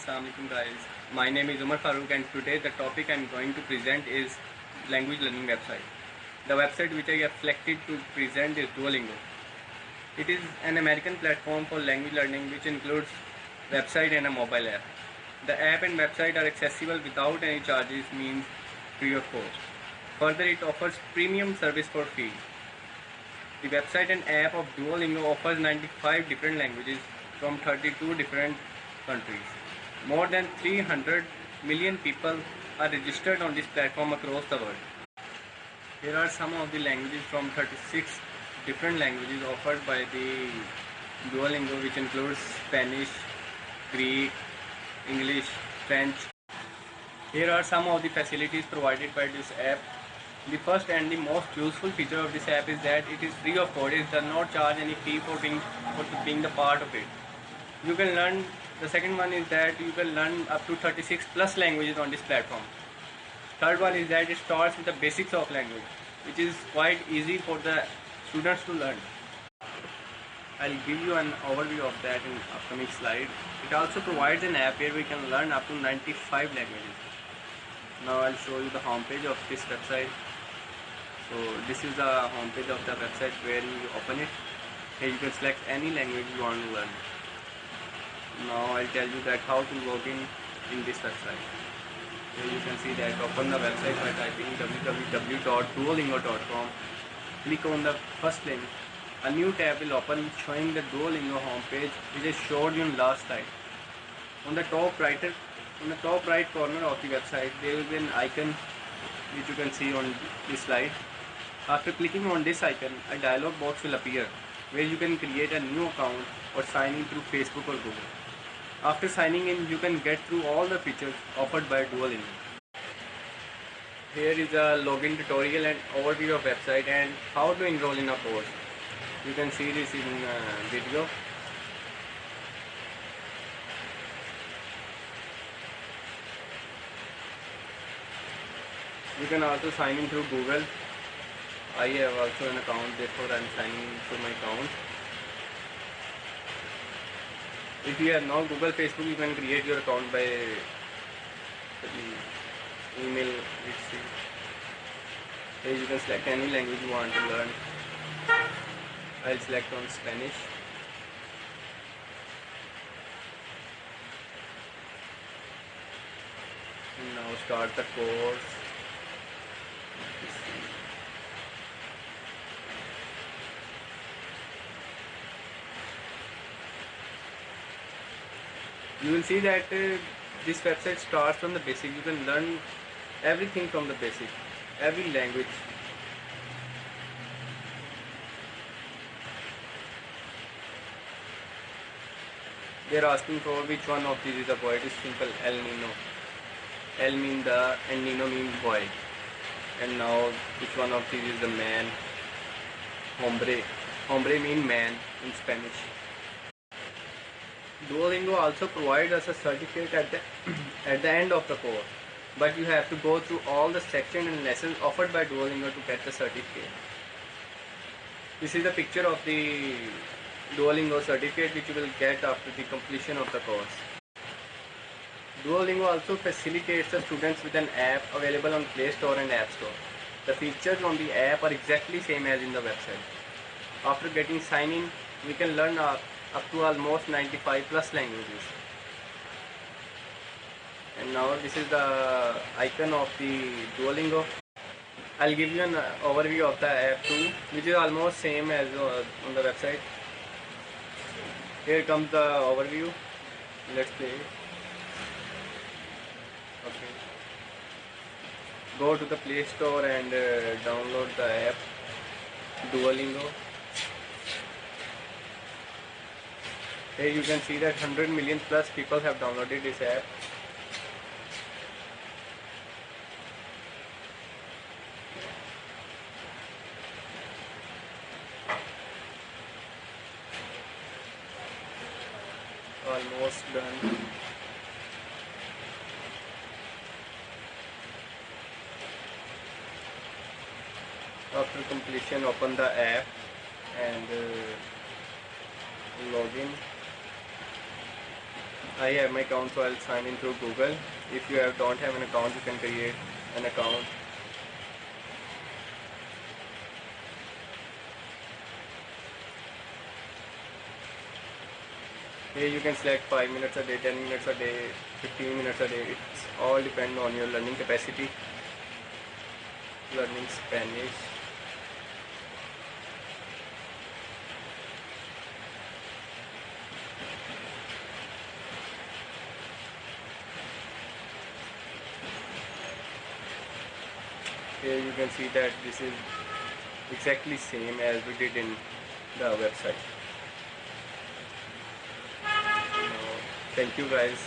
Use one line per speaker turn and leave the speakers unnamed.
Assalamualaikum guys. My name is Umar Farooq and today the topic I am going to present is language learning website. The website which I have selected to present is Duolingo. It is an American platform for language learning which includes website and a mobile app. The app and website are accessible without any charges, means free of cost. Further, it offers premium service for free. The website and app of Duolingo offers 95 different languages from 32 different countries. More than 300 million people are registered on this platform across the world. Here are some of the languages from 36 different languages offered by the Duolingo, which includes Spanish, Greek, English, French. Here are some of the facilities provided by this app. The first and the most useful feature of this app is that it is free of cost. It does not charge any fee for being the part of it. You can learn. The second one is that you can learn up to 36 plus languages on this platform. Third one is that it starts with the basics of language, which is quite easy for the students to learn. I'll give you an overview of that in upcoming slide. It also provides an app where we can learn up to 95 languages. Now I'll show you the homepage of this website. So this is the homepage of the website where you open it. Here you can select any language you want to learn. Now I'll tell you that how to log in this website. Here you can see that open the website by typing www.duolingo.com. Click on the first link. A new tab will open showing the Duolingo homepage which I showed you in last slide. On the top right corner of the website there will be an icon which you can see on this slide. After clicking on this icon, a dialog box will appear where you can create a new account or sign in through Facebook or Google. After signing in, you can get through all the features offered by Duolingo. Here is a login tutorial and overview of website and how to enroll in a course. You can see this in video. You can also sign in through Google. I have also an account, therefore I am signing in through my account. If you have no Google, Facebook, you can create your account by the email which here you can select any language you want to learn. I'll select on Spanish. And now start the course. You will see that this website starts from the basic. You can learn everything from the basic, every language. They are asking for which one of these is the boy. It is simple, El Nino. El means the and Nino means boy. And now which one of these is the man? Hombre. Hombre means man in Spanish. Duolingo also provides us a certificate at the end of the course, but you have to go through all the sections and lessons offered by Duolingo to get the certificate. This is a picture of the Duolingo certificate which you will get after the completion of the course. Duolingo also facilitates the students with an app available on Play Store and App Store. The features on the app are exactly same as in the website. After getting sign in, we can learn up to almost 95 plus languages. And now this is the icon of the Duolingo. I'll give you an overview of the app too, which is almost same as on the website. Here comes the overview. Let's play. Okay. Go to the Play Store and download the app Duolingo. Here you can see that 100 million plus people have downloaded this app. Almost done. After completion, open the app and log in. I have my account, so I'll sign in through Google. If you don't have an account, you can create an account. Here you can select 5 minutes a day, 10 minutes a day, 15 minutes a day. It's all depend on your learning capacity. Learning Spanish. Here you can see that this is exactly same as we did in the website. Now, thank you guys.